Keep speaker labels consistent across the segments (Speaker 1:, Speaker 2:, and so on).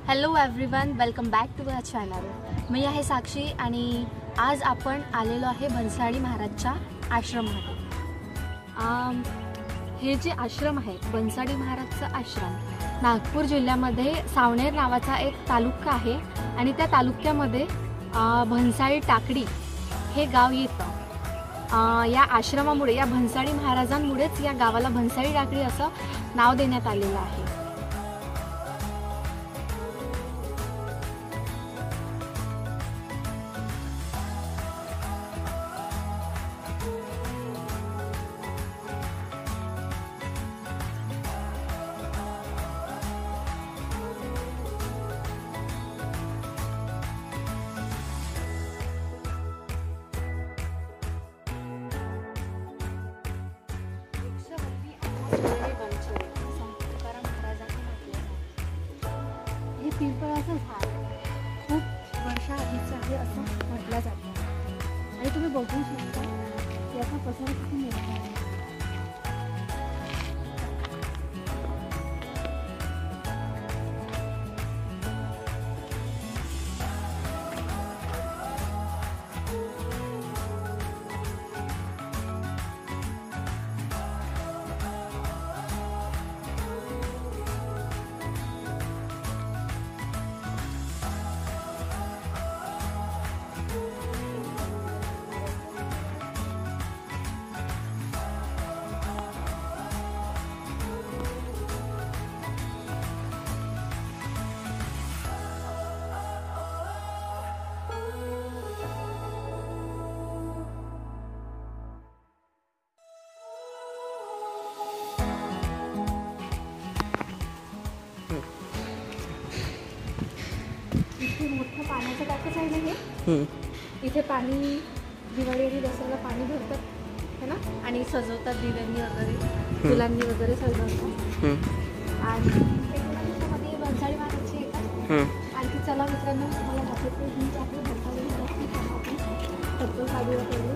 Speaker 1: Hello everyone, welcome back to our channel. मी आहे साक्षी आणि आज आपण आलेलो आहे भन्साळी महाराजच्या आश्रमात. हे जे आश्रम आहे भन्साळी महाराजचा आश्रम नागपूर जिल्ह्यामध्ये सावनेर नावाचा एक तालुका आहे आणि त्या तालुक्यामध्ये भन्साळी टाकडी हे गाव येतं. या आश्रमामुळे, या भन्साळी महाराजांमुळेच या गावाला भन्साळी टाकडी असं नाव देण्यात आलेलं आहे. हे पिंपळाचं झाड खूप वर्षाआधीचं आहे असं म्हटलं जातं आणि तुम्ही बघू शकता याचा पसारा किती मोठा आहे. इथे मोठं पाण्याचं टाकच आहे ना हे. इथे पाणी दिवाळी आणि दसऱ्याला पाणी भरतात है ना, आणि सजवतात दिव्यांनी वगैरे, फुलांनी वगैरे सजवतात. आणि त्याच्यामध्ये भन्साळी महाराजची येतात. आणखी चला मित्रांनो, मला दाखवते ही आपली भन्साळी महाराजची सत्तर साडी वगैरे.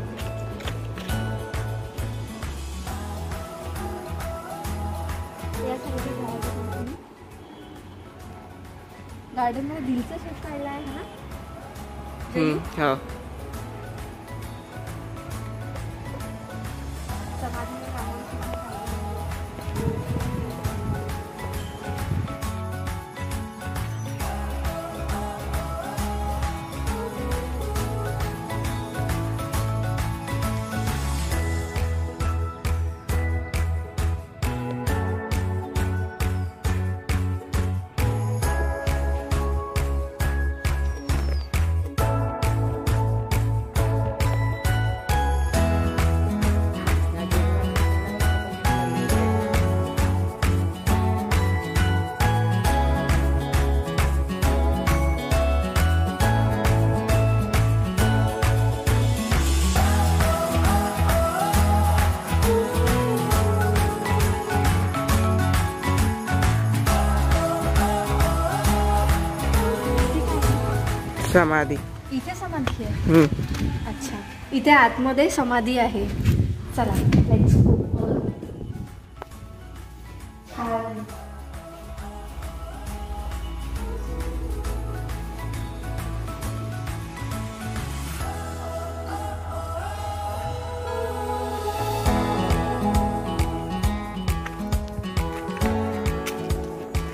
Speaker 1: यासाठी गार्डन मध्ये दिलचा शेप काढला आहे ना.
Speaker 2: समाधी
Speaker 1: इथे समाधी आहे. अच्छा, इथे आतमध्ये समाधी आहे. चला लेट्स गो.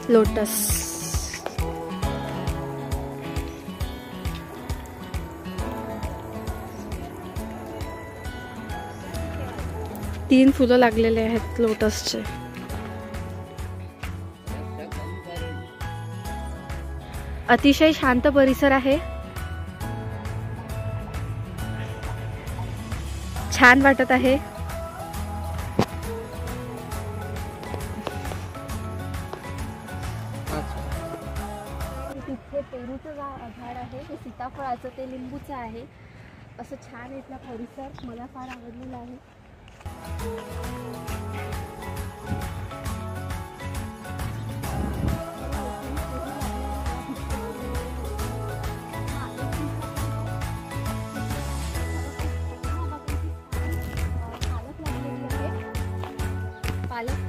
Speaker 1: लोटस. तीन फुलं लागलेले आहेत लोटसचे. अतिशय शांत परिसर आहे. छान वाटत आहे. तिथे पेरूचं झाड आहे, ते सीताफळाचं, ते लिंबूचं आहे. असं छान इथला परिसर मला फार आवडलेला आहे. पालक